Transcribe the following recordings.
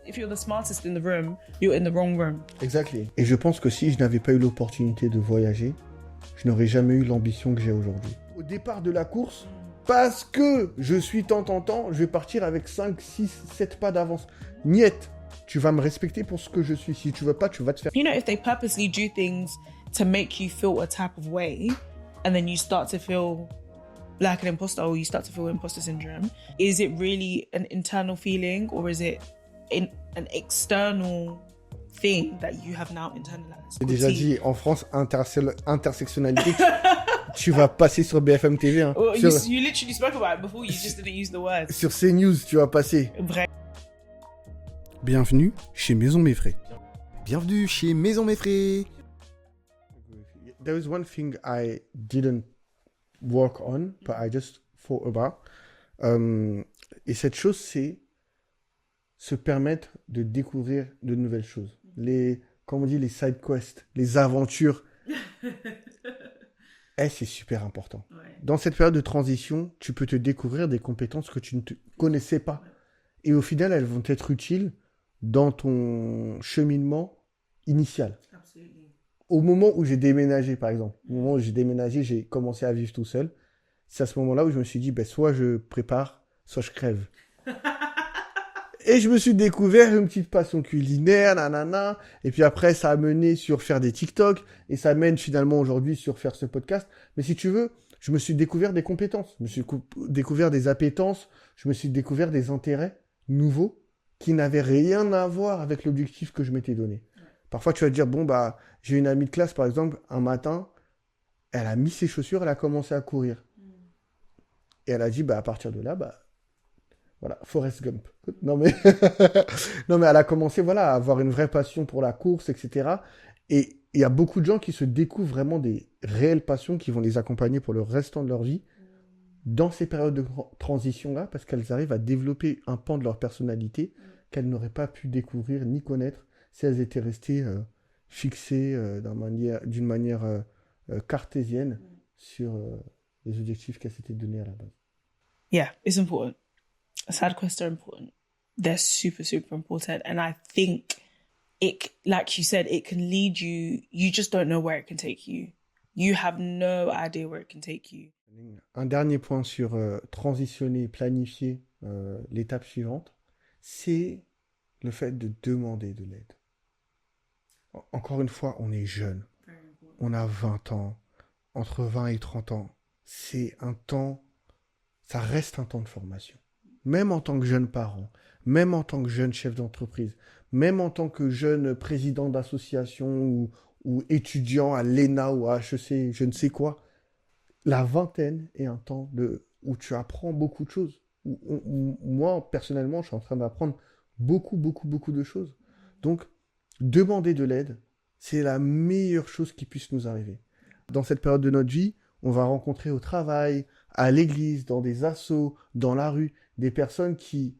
if you're the smartest in the room, you're in the wrong room. Exactly. Et je pense que si je n'avais pas eu l'opportunité de voyager, je n'aurais jamais eu l'ambition que j'ai aujourd'hui. Au départ de la course, parce que je suis tant, je vais partir avec 5, 6, 7 pas d'avance. Niet, tu vas me respecter pour ce que je suis. Si tu veux pas, tu vas te faire... You know, if they purposely do things to make you feel a type of way, and then you start to feel like an imposter, or you start to feel imposter syndrome, is it really an internal feeling, or is it an external thing that you have now internalized? J'ai déjà dit, en France, intersectionnalité, tu vas passer sur BFM TV. Hein. Well, Sur, you literally spoke about it before, you just didn't use the word. sur CNews, tu vas passer. Bienvenue chez Maison Méfrais. Bienvenue chez Maison Méfrais. There is one thing I didn't work on, but I just thought about. Et cette chose, c'est se permettre de découvrir de nouvelles choses. Comme on dit, les side quests, les aventures. C'est super important. Ouais. Dans cette période de transition, tu peux te découvrir des compétences que tu ne connaissais pas. Et au final, elles vont être utiles dans ton cheminement initial. Absolument. Au moment où j'ai déménagé, par exemple, au moment où j'ai déménagé, j'ai commencé à vivre tout seul. C'est à ce moment-là où je me suis dit, soit je prépare, soit je crève. Et je me suis découvert une petite passion culinaire, nanana. Et puis après, ça a mené sur faire des TikTok. Et ça mène finalement aujourd'hui sur faire ce podcast. Mais si tu veux, je me suis découvert des compétences. Je me suis découvert des appétences. Je me suis découvert des intérêts nouveaux qui n'avaient rien à voir avec l'objectif que je m'étais donné. Parfois, tu vas te dire, j'ai une amie de classe, par exemple, un matin, elle a mis ses chaussures, elle a commencé à courir. Et elle a dit, à partir de là, voilà, Forrest Gump. Non mais elle a commencé à avoir une vraie passion pour la course, etc. Et il y a beaucoup de gens qui se découvrent vraiment des réelles passions qui vont les accompagner pour le restant de leur vie dans ces périodes de transition-là, parce qu'elles arrivent à développer un pan de leur personnalité qu'elles n'auraient pas pu découvrir ni connaître si elles étaient restées fixées d'une manière cartésienne sur les objectifs qu'elles s'étaient donnés à la base. Yeah, it's important. Side quests are important. They're super, super important. And I think it, like you said, it can lead you. You just don't know where it can take you. You have no idea where it can take you. Un dernier point sur transitionner, planifier l'étape suivante, c'est le fait de demander de l'aide. Encore une fois, on est jeune. On a 20 ans. Entre 20 et 30 ans. C'est un temps, ça reste un temps de formation. Même en tant que jeune parent, même en tant que jeune chef d'entreprise, même en tant que jeune président d'association ou étudiant à l'ENA ou à HEC, je ne sais quoi, la vingtaine est un temps où tu apprends beaucoup de choses. Moi, personnellement, je suis en train d'apprendre beaucoup de choses. Donc, demander de l'aide, c'est la meilleure chose qui puisse nous arriver. Dans cette période de notre vie, on va rencontrer au travail, à l'église, dans des assos, dans la rue, des personnes qui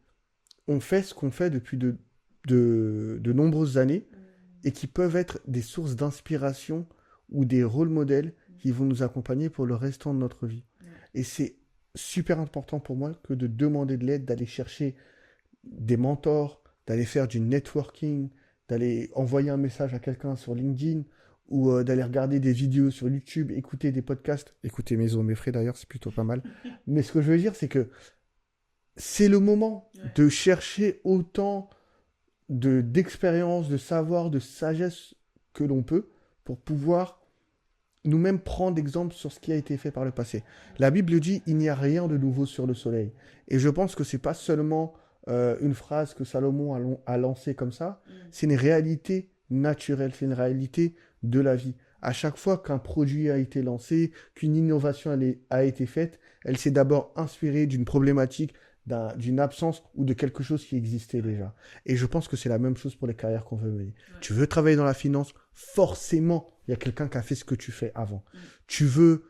ont fait ce qu'on fait depuis de nombreuses années et qui peuvent être des sources d'inspiration ou des rôles modèles qui vont nous accompagner pour le restant de notre vie. Et c'est super important pour moi que de demander de l'aide, d'aller chercher des mentors, d'aller faire du networking, d'aller envoyer un message à quelqu'un sur LinkedIn ou d'aller regarder des vidéos sur YouTube, écouter des podcasts. Écouter Maison Méfrais d'ailleurs, c'est plutôt pas mal. Mais ce que je veux dire, c'est que c'est le moment de chercher autant d'expérience, de savoir, de sagesse que l'on peut pour pouvoir nous-mêmes prendre exemple sur ce qui a été fait par le passé. La Bible dit « Il n'y a rien de nouveau sur le soleil ». Et je pense que ce n'est pas seulement une phrase que Salomon a lancée comme ça, c'est une réalité naturelle, c'est une réalité de la vie. À chaque fois qu'un produit a été lancé, qu'une innovation a été faite, elle s'est d'abord inspirée d'une problématique, d'une absence ou de quelque chose qui existait déjà. Et je pense que c'est la même chose pour les carrières qu'on veut mener. Ouais. Tu veux travailler dans la finance, forcément, il y a quelqu'un qui a fait ce que tu fais avant. Tu veux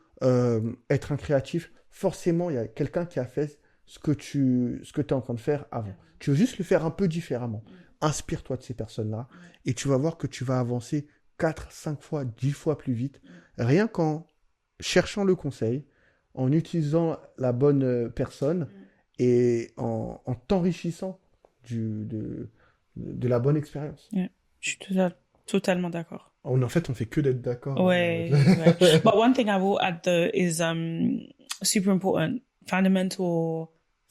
être un créatif, forcément, il y a quelqu'un qui a fait ce que tu es en train de faire avant. Tu veux juste le faire un peu différemment. Inspire-toi de ces personnes-là et tu vas voir que tu vas avancer 4, 5 fois, 10 fois plus vite, rien qu'en cherchant le conseil, en utilisant la bonne personne et en t'enrichissant de de la bonne expérience. Yeah. Je suis totalement d'accord. En fait, on fait que d'être d'accord. Ouais, ouais. But one thing I will add though is super important.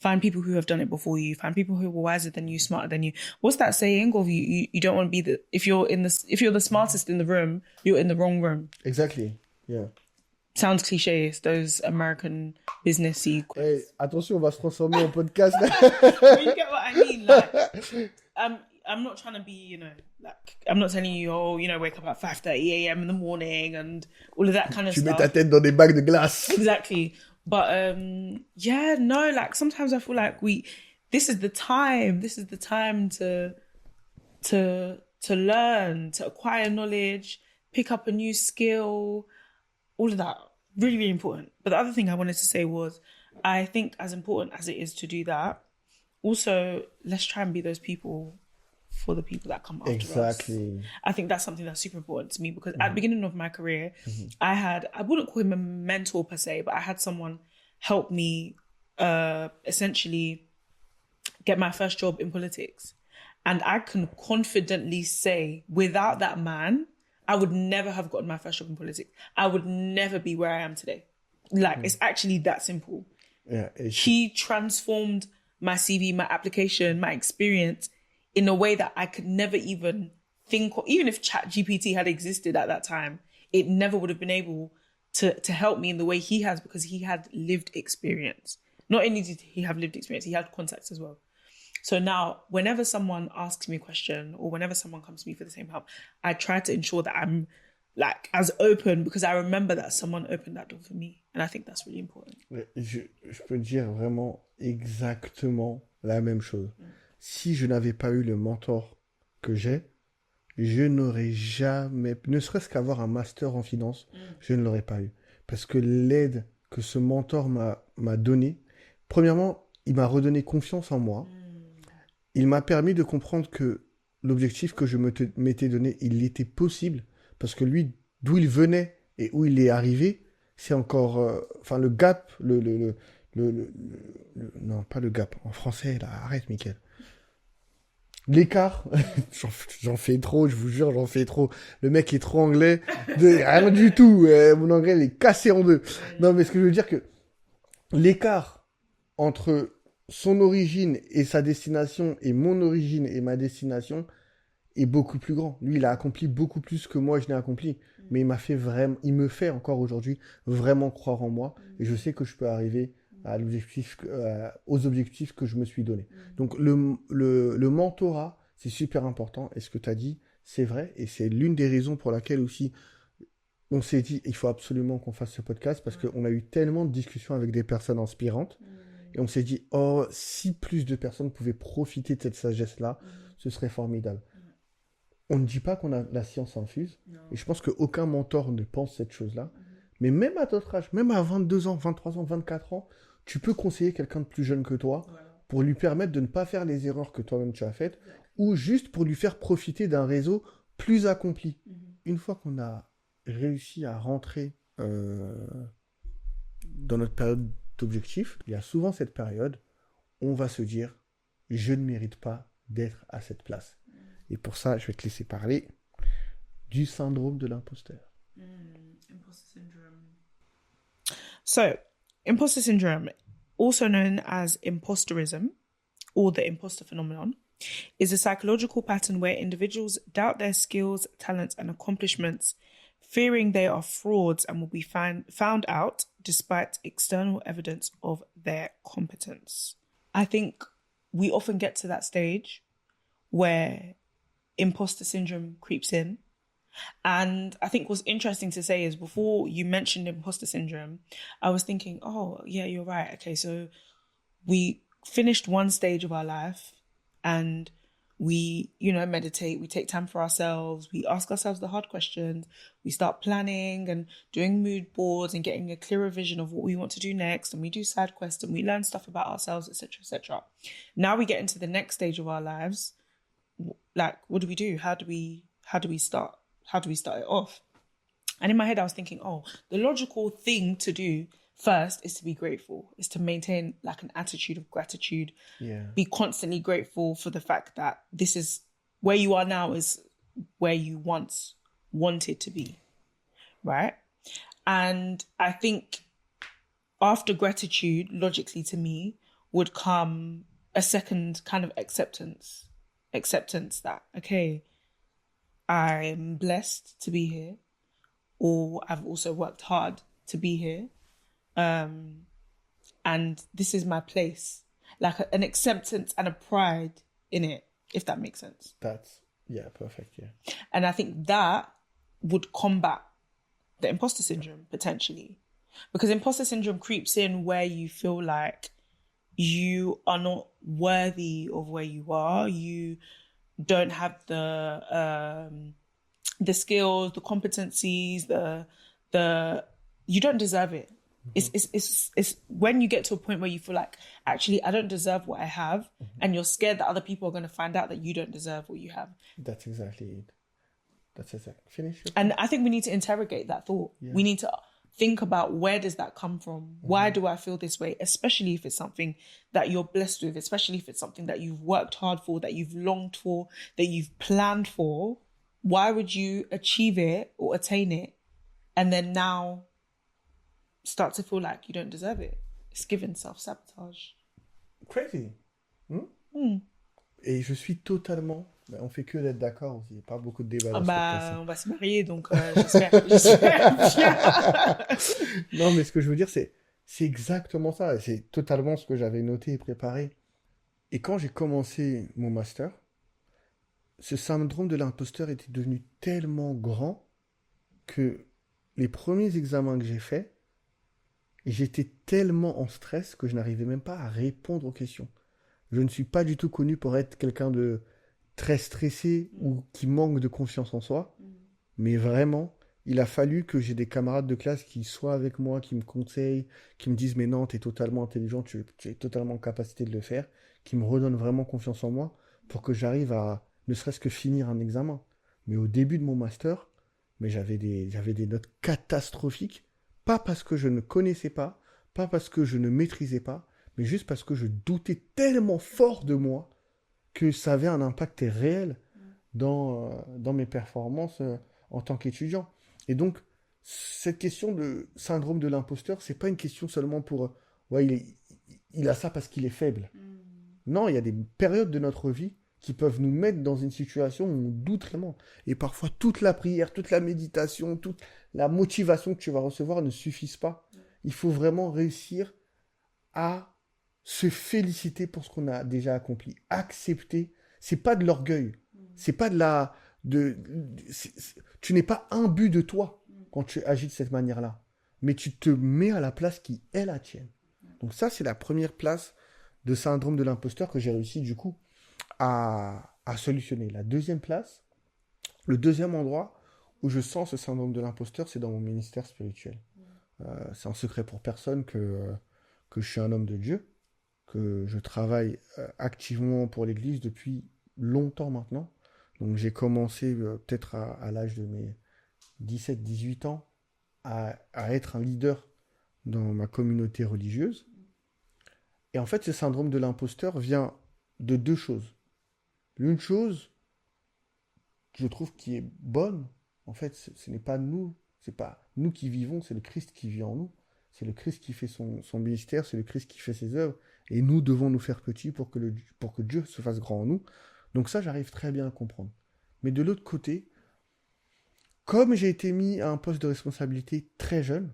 Find people who have done it before you. Find people who were wiser than you, smarter than you. What's that saying? Of you don't want to be if you're the smartest in the room, you're in the wrong room. Exactly. Yeah. Sounds cliche. It's those American businessy. Hey, attention, on va se transformer en podcast. But you get what I mean? Like, I'm not trying to be, like, I'm not telling you, wake up at 5:30 a.m. in the morning and all of that kind of Tu stuff. mets ta tête dans des bacs de glace. Exactly. But like sometimes I feel like this is the time to learn, to acquire knowledge, pick up a new skill, all of that. Really, really important. But the other thing I wanted to say was, I think as important as it is to do that, also let's try and be those people for the people that come after us. Exactly. I think that's something that's super important to me because at the beginning of my career, I wouldn't call him a mentor per se, but I had someone help me essentially get my first job in politics. And I can confidently say, without that man, I would never have gotten my first job in politics. I would never be where I am today. Like, it's actually that simple. Yeah, He transformed my CV, my application, my experience in a way that I could never even think, even if ChatGPT had existed at that time, it never would have been able to help me in the way he has, because he had lived experience. Not only did he have lived experience, he had contacts as well. So now, whenever someone asks me a question or whenever someone comes to me for the same help, I try to ensure that I'm like as open, because I remember that someone opened that door for me. And I think that's really important. Je peux dire vraiment exactement la même chose. Si je n'avais pas eu le mentor que j'ai, je n'aurais jamais, ne serait-ce qu'avoir un master en finance, je ne l'aurais pas eu. Parce que l'aide que ce mentor m'a donnée, premièrement, il m'a redonné confiance en moi. Il m'a permis de comprendre que l'objectif que je m'étais donné, il était possible. Parce que lui, d'où il venait et où il est arrivé, c'est encore... le gap, non, pas le gap. En français, là, arrête, Mickaël. L'écart, j'en fais trop, je vous jure, j'en fais trop. Le mec est trop anglais, rien du tout. Mon anglais, il est cassé en deux. Non, mais ce que je veux dire que l'écart entre son origine et sa destination et mon origine et ma destination est beaucoup plus grand. Lui, il a accompli beaucoup plus que moi, je n'ai accompli. Mais il me fait encore aujourd'hui vraiment croire en moi. Et je sais que je peux arriver aux objectifs que je me suis donné. Donc le mentorat, c'est super important. Et ce que tu as dit, c'est vrai. Et c'est l'une des raisons pour laquelle aussi on s'est dit, il faut absolument qu'on fasse ce podcast, parce qu'on a eu tellement de discussions avec des personnes inspirantes. Et on s'est dit, oh, si plus de personnes pouvaient profiter de cette sagesse-là, ce serait formidable. On ne dit pas qu'on a la science infuse. Et je pense qu'aucun mentor ne pense cette chose-là. Mais même à notre âge, même à 22 ans, 23 ans, 24 ans, tu peux conseiller quelqu'un de plus jeune que toi pour lui permettre de ne pas faire les erreurs que toi-même tu as faites, ou juste pour lui faire profiter d'un réseau plus accompli. Une fois qu'on a réussi à rentrer dans notre période d'objectif, il y a souvent cette période où on va se dire « je ne mérite pas d'être à cette place ». Et pour ça, je vais te laisser parler du syndrome de l'imposteur. Imposter syndrome. So, imposter syndrome, also known as imposterism or the imposter phenomenon, is a psychological pattern where individuals doubt their skills, talents, and accomplishments, fearing they are frauds and will be found out despite external evidence of their competence. I think we often get to that stage where imposter syndrome creeps in. And I think what's interesting to say is, before you mentioned imposter syndrome, I was thinking, oh, yeah, you're right. Okay, so we finished one stage of our life and we, meditate, we take time for ourselves, we ask ourselves the hard questions, we start planning and doing mood boards and getting a clearer vision of what we want to do next, and we do side quests and we learn stuff about ourselves, etc., etc. Now we get into the next stage of our lives. Like, what do? How do we start? How do we start it off? And in my head, I was thinking, oh, the logical thing to do first is to be grateful, is to maintain like an attitude of gratitude. Yeah. Be constantly grateful for the fact that this is where you are now is where you once wanted to be, right? And I think after gratitude, logically to me, would come a second kind of acceptance that, okay, I'm blessed to be here, or I've also worked hard to be here. And this is my place, like an acceptance and a pride in it, if that makes sense. Yeah, perfect, yeah. And I think that would combat the imposter syndrome, potentially. Because imposter syndrome creeps in where you feel like you are not worthy of where you are. You don't have the skills, the competencies, you don't deserve it. It's when you get to a point where you feel like, actually, I don't deserve what I have, and you're scared that other people are going to find out that you don't deserve what you have. That's exactly it. That's exactly. Finish it. And I think we need to interrogate that thought. Yeah. We need to think about, where does that come from? Why do I feel this way? Especially if it's something that you're blessed with, especially if it's something that you've worked hard for, that you've longed for, that you've planned for. Why would you achieve it or attain it and then now start to feel like you don't deserve it? It's given self-sabotage. Crazy. Et je suis totalement... On fait que d'être d'accord aussi. Il n'y a pas beaucoup de débats dans ce podcast. On va se marier, donc j'espère bien. Non, mais ce que je veux dire, c'est exactement ça. Et c'est totalement ce que j'avais noté et préparé. Et quand j'ai commencé mon master, ce syndrome de l'imposteur était devenu tellement grand que les premiers examens que j'ai faits, j'étais tellement en stress que je n'arrivais même pas à répondre aux questions. Je ne suis pas du tout connu pour être quelqu'un de très stressé ou qui manque de confiance en soi. Mais vraiment, il a fallu que j'ai des camarades de classe qui soient avec moi, qui me conseillent, qui me disent « Mais non, tu es totalement intelligent, tu es totalement en capacité de le faire », qui me redonnent vraiment confiance en moi pour que j'arrive à ne serait-ce que finir un examen. Mais au début de mon master, j'avais des notes catastrophiques, pas parce que je ne connaissais pas parce que je ne maîtrisais pas, mais juste parce que je doutais tellement fort de moi que ça avait un impact réel dans mes performances en tant qu'étudiant. Et donc, cette question de syndrome de l'imposteur, c'est pas une question seulement pour il a ça parce qu'il est faible. Non, il y a des périodes de notre vie qui peuvent nous mettre dans une situation où on doute vraiment. Et parfois, toute la prière, toute la méditation, toute la motivation que tu vas recevoir ne suffisent pas. Il faut vraiment réussir à se féliciter pour ce qu'on a déjà accompli. Accepter, c'est pas de l'orgueil. C'est pas tu n'es pas imbu de toi quand tu agis de cette manière-là. Mais tu te mets à la place qui est la tienne. Donc ça, c'est la première place de syndrome de l'imposteur que j'ai réussi du coup à solutionner. La deuxième place, le deuxième endroit où je sens ce syndrome de l'imposteur, c'est dans mon ministère spirituel. C'est un secret pour personne que je suis un homme de Dieu, que je travaille activement pour l'Église depuis longtemps maintenant. Donc j'ai commencé peut-être à l'âge de mes 17-18 ans à être un leader dans ma communauté religieuse. Et en fait, ce syndrome de l'imposteur vient de deux choses. L'une chose, je trouve qui est bonne, en fait, ce n'est pas nous, c'est pas nous qui vivons, c'est le Christ qui vit en nous. C'est le Christ qui fait son ministère, c'est le Christ qui fait ses œuvres. Et nous devons nous faire petits pour que Dieu se fasse grand en nous. Donc ça, j'arrive très bien à comprendre. Mais de l'autre côté, comme j'ai été mis à un poste de responsabilité très jeune,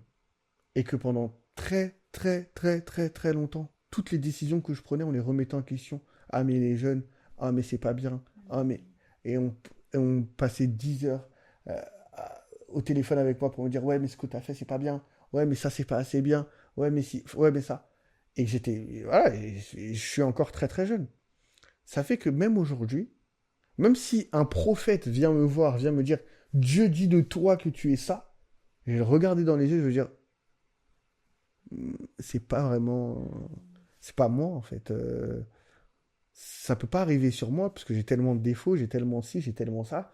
et que pendant très, très, très, très, très longtemps, toutes les décisions que je prenais, on les remettait en question. Ah, mais les jeunes, ah, mais c'est pas bien. Ah, mais... Et on passait 10 heures au téléphone avec moi pour me dire « Ouais, mais ce que tu as fait, c'est pas bien. Ouais, mais ça, c'est pas assez bien. Ouais, mais si... Ouais, mais ça... » Et je suis encore très, très jeune. Ça fait que même aujourd'hui, même si un prophète vient me voir, vient me dire « Dieu dit de toi que tu es ça », je vais le regarder dans les yeux, je vais dire « C'est pas vraiment... C'est pas moi, en fait. Ça peut pas arriver sur moi, parce que j'ai tellement de défauts, j'ai tellement ci, j'ai tellement ça,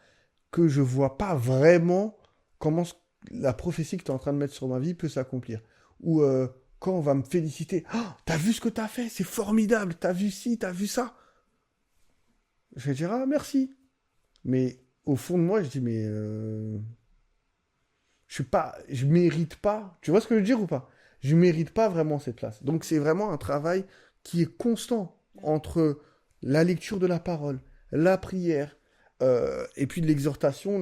que je vois pas vraiment comment la prophétie que tu es en train de mettre sur ma vie peut s'accomplir. » Ou quand on va me féliciter, « Oh, t'as vu ce que t'as fait, c'est formidable, t'as vu ci, t'as vu ça. » Je vais dire « Ah, merci. » Mais au fond de moi, je dis, mais je mérite pas. Tu vois ce que je veux dire ou pas? Je mérite pas vraiment cette place. Donc c'est vraiment un travail qui est constant entre la lecture de la parole, la prière, et puis de l'exhortation,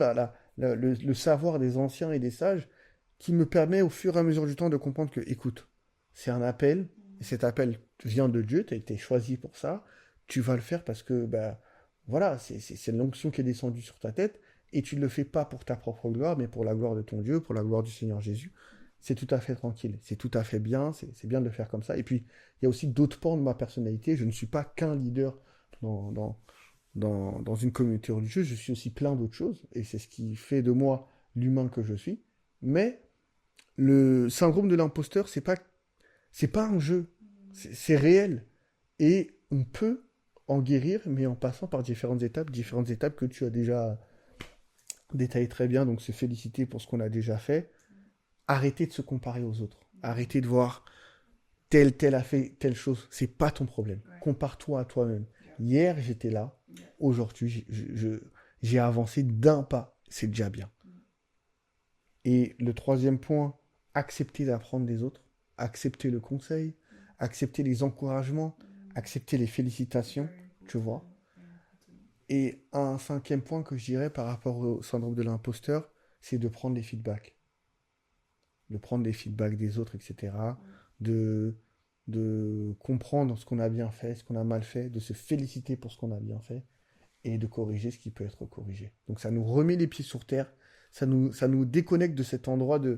le savoir des anciens et des sages, qui me permet au fur et à mesure du temps de comprendre que, écoute, c'est un appel, et cet appel vient de Dieu, tu as été choisi pour ça, tu vas le faire parce que, bah, voilà, c'est l'onction qui est descendue sur ta tête, et tu ne le fais pas pour ta propre gloire, mais pour la gloire de ton Dieu, pour la gloire du Seigneur Jésus. C'est tout à fait tranquille, c'est tout à fait bien, c'est bien de le faire comme ça. Et puis, il y a aussi d'autres pans de ma personnalité. Je ne suis pas qu'un leader dans, dans, dans une communauté religieuse, je suis aussi plein d'autres choses, et c'est ce qui fait de moi l'humain que je suis. Mais le syndrome de l'imposteur, c'est pas un jeu, c'est réel. Et on peut en guérir, mais en passant par différentes étapes que tu as déjà détaillées très bien, donc se féliciter pour ce qu'on a déjà fait. Arrêtez de se comparer aux autres. Arrêtez de voir tel a fait telle chose. C'est pas ton problème. Ouais. Compare-toi à toi-même. Hier, j'étais là. Aujourd'hui, j'ai avancé d'un pas. C'est déjà bien. Et le troisième point, accepter d'apprendre des autres. Accepter le conseil. Accepter les encouragements. Accepter les félicitations. Tu vois. Et un cinquième point que je dirais par rapport au syndrome de l'imposteur, c'est de prendre les feedbacks. De prendre des feedbacks des autres, etc. De comprendre ce qu'on a bien fait, ce qu'on a mal fait, de se féliciter pour ce qu'on a bien fait et de corriger ce qui peut être corrigé. Donc ça nous remet les pieds sur terre, ça nous déconnecte de cet endroit où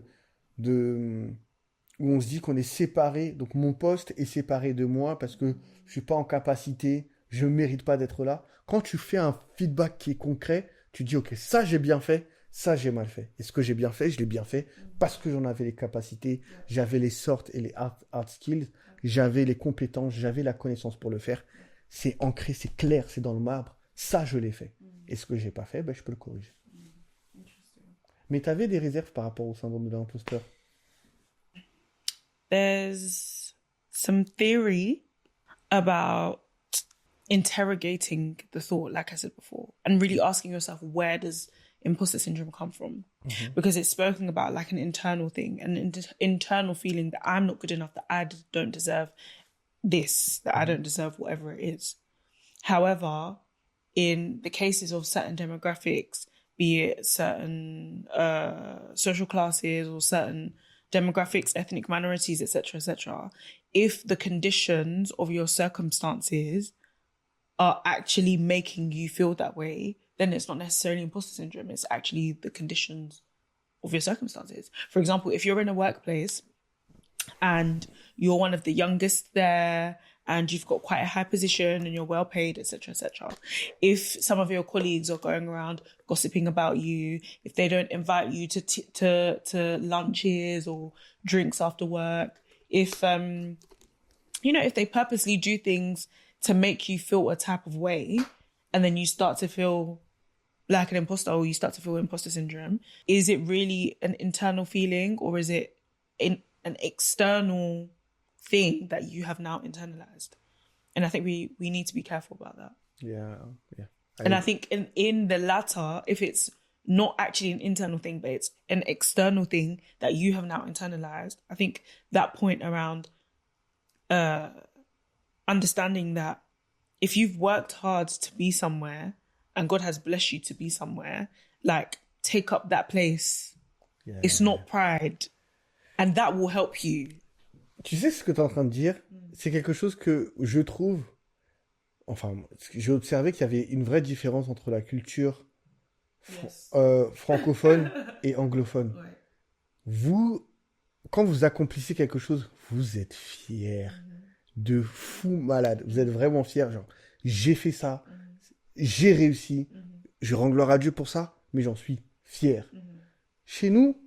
on se dit qu'on est séparé, donc mon poste est séparé de moi parce que je ne suis pas en capacité, je ne mérite pas d'être là. Quand tu fais un feedback qui est concret, tu dis ok, ça j'ai bien fait, ça j'ai mal fait. Et ce que j'ai bien fait, je l'ai bien fait parce que j'en avais les capacités, j'avais les sorts et les hard skills, j'avais les compétences, j'avais la connaissance pour le faire. C'est ancré, c'est clair, c'est dans le marbre. Ça, je l'ai fait. Et ce que j'ai pas fait, ben, je peux le corriger. Mais tu avais des réserves par rapport au syndrome de l'imposteur? There's some theory about interrogating the thought, like I said before, and really asking yourself, where does imposter syndrome come from? Mm-hmm. Because it's spoken about like an internal thing, an internal feeling that I'm not good enough, that I don't deserve this, that I don't deserve whatever it is. However, in the cases of certain demographics, be it certain social classes or certain demographics, ethnic minorities, etc., if the conditions of your circumstances are actually making you feel that way, then it's not necessarily imposter syndrome. It's actually the conditions of your circumstances. For example, if you're in a workplace and you're one of the youngest there and you've got quite a high position and you're well paid, etc., if some of your colleagues are going around gossiping about you, if they don't invite you to lunches or drinks after work, if if they purposely do things to make you feel a type of way, and then you start to feel like an imposter, or you start to feel imposter syndrome, is it really an internal feeling, or is it an external thing that you have now internalized? And I think we need to be careful about that. Yeah. And I think in the latter, if it's not actually an internal thing, but it's an external thing that you have now internalized, I think that point around understanding that if you've worked hard to be somewhere and God has blessed you to be somewhere, like, take up that place. Yeah. It's not pride. And that will help you. Tu sais ce que tu es en train de dire? C'est quelque chose que je trouve... Enfin, j'ai observé qu'il y avait une vraie différence entre la culture francophone et anglophone. Ouais. Vous, quand vous accomplissez quelque chose, vous êtes fiers. De fou malade. Vous êtes vraiment fiers. Genre, j'ai fait ça. J'ai réussi. Je rends gloire à Dieu pour ça, mais j'en suis fier. Chez nous,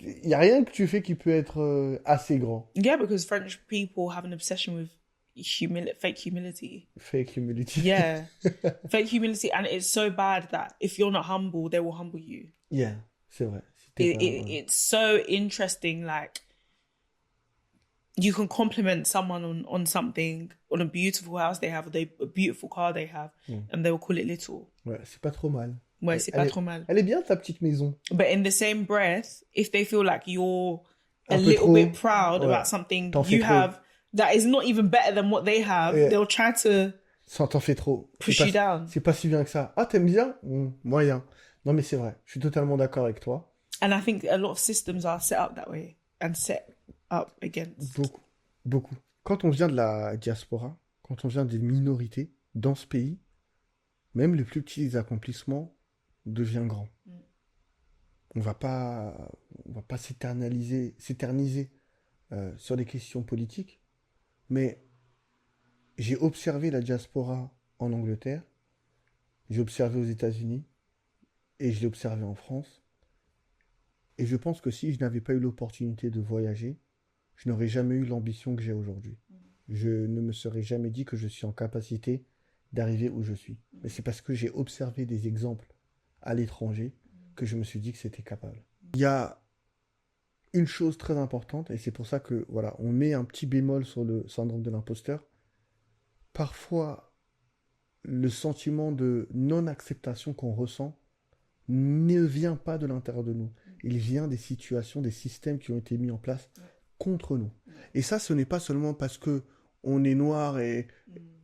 il n'y a rien que tu fais qui peut être assez grand. Yeah, because French people have an obsession with fake humility. Fake humility. Yeah. Fake humility. And it's so bad that if you're not humble, they will humble you. Yeah, c'est vrai. It's so interesting, like you can compliment someone on something, on a beautiful house they have, or a beautiful car they have, and they will call it little. Ouais, c'est pas trop mal. Ouais, c'est pas trop mal. Elle est bien, ta petite maison. But in the same breath, if they feel like you're a Un peu little trop, bit proud ouais, about something t'en fais you trop. have that is not even better than what they have, Yeah. they'll try to Ça t'en fait trop. push you down. C'est pas si bien que ça. Ah, t'aimes bien? Moyen. Non, mais c'est vrai. Je suis totalement d'accord avec toi. And I think a lot of systems are set up that way and set up against. Beaucoup. Beaucoup. Quand on vient de la diaspora, quand on vient des minorités dans ce pays, même le plus petit des accomplissements devient grand. On va pas s'éterniser sur des questions politiques, mais j'ai observé la diaspora en Angleterre, j'ai observé aux États-Unis et je l'ai observé en France. Et je pense que si je n'avais pas eu l'opportunité de voyager, je n'aurais jamais eu l'ambition que j'ai aujourd'hui. Je ne me serais jamais dit que je suis en capacité d'arriver où je suis. Mais c'est parce que j'ai observé des exemples à l'étranger que je me suis dit que c'était capable. Il y a une chose très importante, et c'est pour ça que voilà, on met un petit bémol sur le syndrome de l'imposteur. Parfois, le sentiment de non-acceptation qu'on ressent ne vient pas de l'intérieur de nous. Il vient des situations, des systèmes qui ont été mis en place contre nous. Et ça, ce n'est pas seulement parce que on est noir et...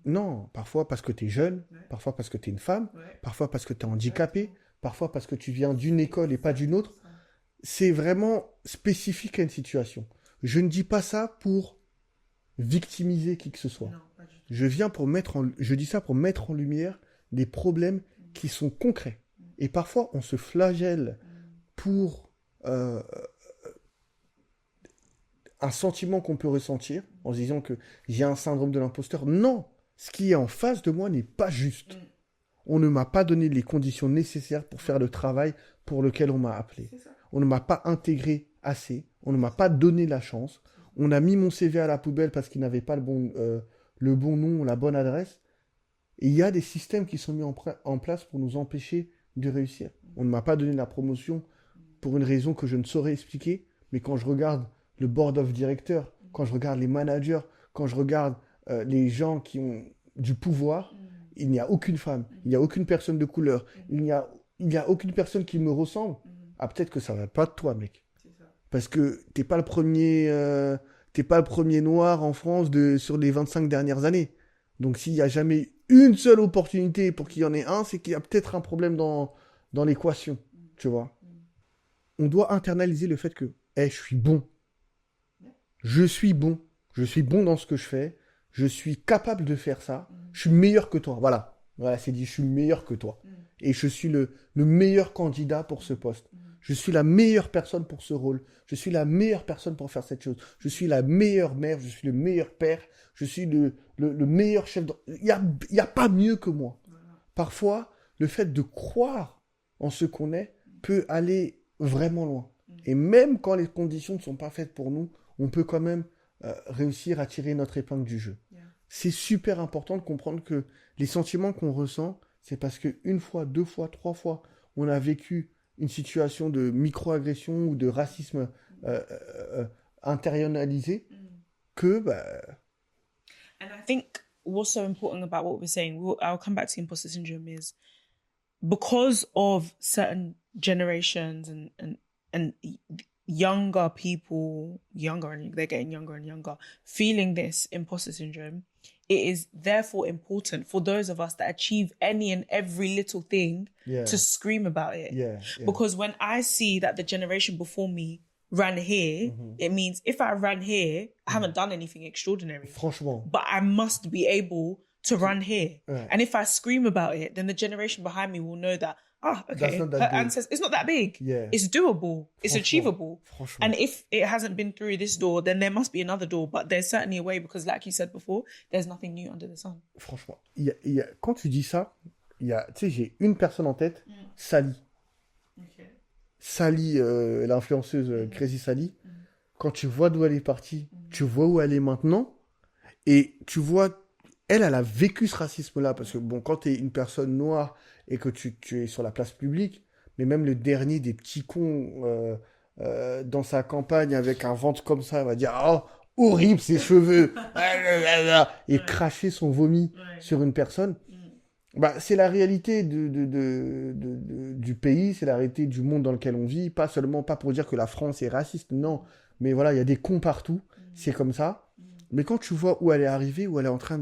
Non, parfois parce que tu es jeune, parfois parce que tu es une femme, parfois parce que tu es handicapé, parfois parce que tu viens d'une école et pas d'une autre. C'est vraiment spécifique à une situation. Je ne dis pas ça pour victimiser qui que ce soit. Je dis ça pour mettre en lumière des problèmes qui sont concrets. Et parfois, on se flagelle pour un sentiment qu'on peut ressentir en se disant que j'ai un syndrome de l'imposteur. Non, ce qui est en face de moi n'est pas juste. On ne m'a pas donné les conditions nécessaires pour faire le travail pour lequel on m'a appelé. On ne m'a pas intégré assez. On ne m'a pas donné la chance. On a mis mon CV à la poubelle parce qu'il n'avait pas le bon nom, la bonne adresse. Et il y a des systèmes qui sont mis en place pour nous empêcher de réussir. On ne m'a pas donné la promotion pour une raison que je ne saurais expliquer. Mais quand je regarde le board of directors, quand je regarde les managers, quand je regarde les gens qui ont du pouvoir, il n'y a aucune femme, il n'y a aucune personne de couleur, il n'y a aucune personne qui me ressemble. Ah, peut-être que ça va pas de toi, mec. Parce que t'es pas le premier noir en France sur les 25 dernières années. Donc s'il n'y a jamais une seule opportunité pour qu'il y en ait un, c'est qu'il y a peut-être un problème dans l'équation, tu vois. On doit internaliser le fait que, je suis bon. Je suis bon. Je suis bon dans ce que je fais. Je suis capable de faire ça. Je suis meilleur que toi. Voilà. Voilà, c'est dit, je suis meilleur que toi. Et je suis le meilleur candidat pour ce poste. Je suis la meilleure personne pour ce rôle. Je suis la meilleure personne pour faire cette chose. Je suis la meilleure mère. Je suis le meilleur père. Je suis le meilleur chef. Il y a pas mieux que moi. Parfois, le fait de croire en ce qu'on est peut aller vraiment loin. Et même quand les conditions ne sont pas faites pour nous, on peut quand même réussir à tirer notre épingle du jeu. C'est super important de comprendre que les sentiments qu'on ressent, c'est parce qu'une fois, 2 fois, 3 fois, on a vécu une situation de micro-agression ou de racisme intériorisé que... And I think what's so important about what we're saying, I'll come back to imposter syndrome, is because of certain generations and younger people, they're getting younger and younger, feeling this imposter syndrome, it is therefore important for those of us that achieve any and every little thing to scream about it. Because when I see that the generation before me ran here, it means if I ran here, I haven't done anything extraordinary. Franchement. But I must be able to run here. And if I scream about it, then the generation behind me will know that, okay, her ancestors, it's not that big. It's doable. It's achievable. And if it hasn't been through this door, then there must be another door. But there's certainly a way because, like you said before, there's nothing new under the sun. Franchement, quand tu dis ça, tu sais, j'ai une personne en tête, Sally. Sally, l'influenceuse Crazy Sally. Quand tu vois d'où elle est partie, tu vois où elle est maintenant, et tu vois, elle a vécu ce racisme-là, parce que bon, quand tu es une personne noire et que tu es sur la place publique, mais même le dernier des petits cons dans sa campagne avec un ventre comme ça, il va dire horribles, ses cheveux, et cracher son vomi Ouais. sur une personne. Bah, c'est la réalité du pays, c'est la réalité du monde dans lequel on vit. Pas seulement, pas pour dire que la France est raciste, non. Mais voilà, il y a des cons partout, c'est comme ça. Mais quand tu vois où elle est arrivée, où elle est en train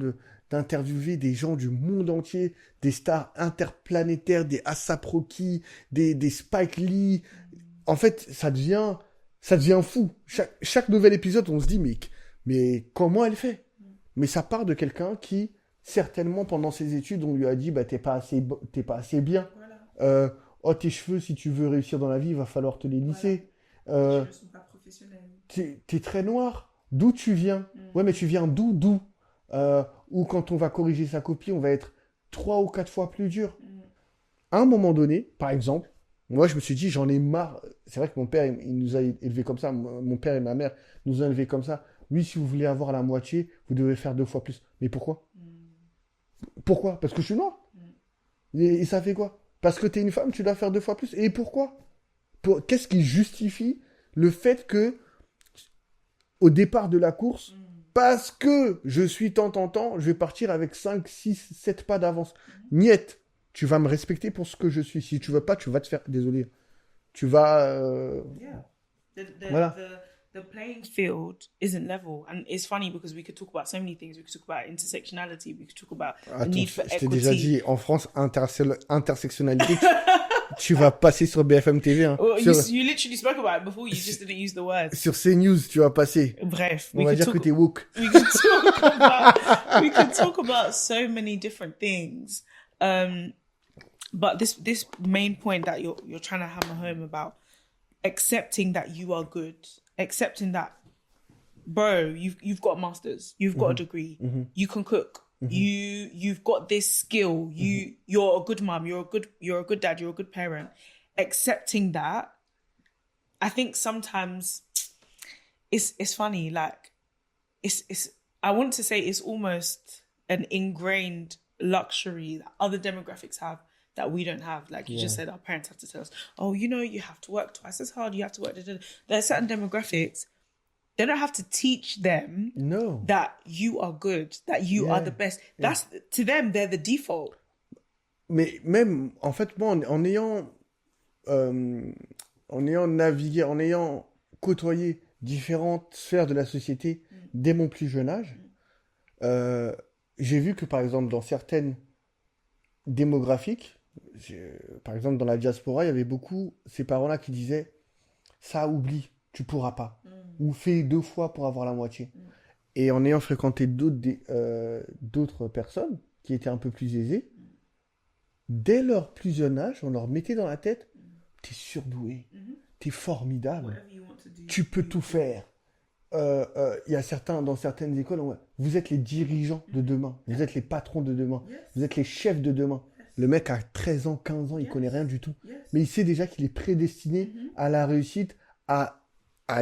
d'interviewer des gens du monde entier, des stars interplanétaires, des A$AP Rocky, des Spike Lee, en fait, ça devient fou. Chaque nouvel épisode, on se dit, mais comment elle fait? Mais ça part de quelqu'un qui, certainement, pendant ses études, on lui a dit, bah, t'es pas assez bien. Voilà. Oh, tes cheveux, si tu veux réussir dans la vie, il va falloir te les lisser. Les cheveux sont pas professionnels. T'es très noir. D'où tu viens? Ouais, mais tu viens d'où? Ou quand on va corriger sa copie, on va être 3 ou 4 fois plus dur. À un moment donné, par exemple, moi, je me suis dit, j'en ai marre. C'est vrai que mon père, il nous a élevés comme ça. Mon père et ma mère nous ont élevés comme ça. Oui, si vous voulez avoir la moitié, vous devez faire 2 fois plus. Mais pourquoi? Pourquoi? Parce que je suis noir. Et ça fait quoi? Parce que t'es une femme, tu dois faire 2 fois plus. Et pourquoi? Qu'est-ce qui justifie le fait que, au départ de la course, parce que je suis tant, je vais partir avec 5, 6, 7 pas d'avance. Niette, tu vas me respecter pour ce que je suis. Si tu veux pas, tu vas te faire... Désolé. Tu vas... Yeah. Voilà. The playing field isn't level. And it's funny because we could talk about so many things. We could talk about intersectionality. We could talk about the Attends, need for je t'ai equity. déjà dit, en France, intersectionnalité, tu vas passer sur BFM TV. Hein. Well, Sur, you literally spoke about it before. You just didn't use the words. sur CNews, tu vas passer. Bref, On va dire que t'es woke. we could talk about so many different things. But this main point that you're trying to hammer home about accepting that you are good, accepting that, bro, you've got a master's, you've got a degree, you can cook, you've got this skill, you're a good mom, you're a good dad, you're a good parent. Accepting that, I think sometimes it's funny, like it's I want to say it's almost an ingrained luxury that other demographics have that we don't have. Like you just said, our parents have to tell us, oh, you have to work twice as hard, you have to work. There are certain demographics, they don't have to teach them No. that you are good, that you are the best. That's to them, they're the default. Mais même, en fait, moi, en ayant navigué, en ayant côtoyé différentes sphères de la société dès mon plus jeune âge, j'ai vu que, par exemple, dans certaines démographiques, par exemple, dans la diaspora, il y avait beaucoup ces parents-là qui disaient « ça, oublie, tu pourras pas ». Ou « fais 2 fois pour avoir la moitié ». Et en ayant fréquenté d'autres personnes qui étaient un peu plus aisées, dès leur plus jeune âge, on leur mettait dans la tête « t'es surdoué, t'es formidable, tu peux tout faire ». Il y a dans certaines écoles, vous êtes les dirigeants de demain, vous êtes les patrons de demain, vous êtes les chefs de demain. Le mec a 13 ans, 15 ans, il connaît rien du tout. Mais il sait déjà qu'il est prédestiné à la réussite, à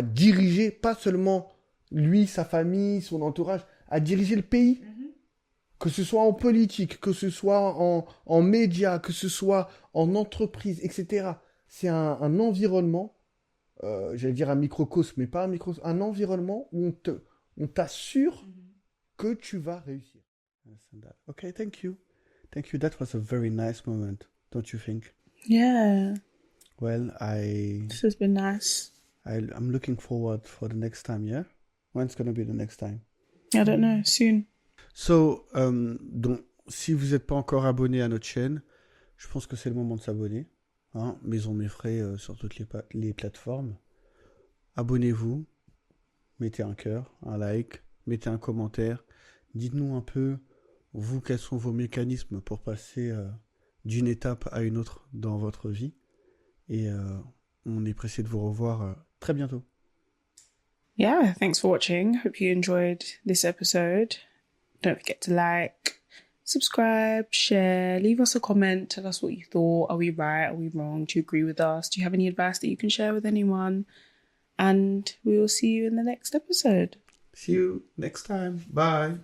diriger, pas seulement lui, sa famille, son entourage, à diriger le pays. Que ce soit en politique, que ce soit en médias, que ce soit en entreprise, etc. C'est un environnement, j'allais dire un microcosme, mais pas un microcosme, un environnement où on t'assure que tu vas réussir. Okay, thank you. Thank you. That was a very nice moment, don't you think? Yeah, Well, this has been nice. I'm looking forward for the next time, yeah? When's gonna be the next time? I don't know, soon. So, donc, si vous n'êtes pas encore abonné à notre chaîne, je pense que c'est le moment de s'abonner. Hein, Maison Meffray sur toutes les plateformes. Abonnez-vous, mettez un cœur, un like, mettez un commentaire. Dites-nous un peu, vous, quels sont vos mécanismes pour passer d'une étape à une autre dans votre vie. Et on est pressé de vous revoir très bientôt. Yeah, thanks for watching. Hope you enjoyed this episode. Don't forget to like, subscribe, share, leave us a comment, tell us what you thought. Are we right? Are we wrong? Do you agree with us? Do you have any advice that you can share with anyone? And we will see you in the next episode. See you next time. Bye.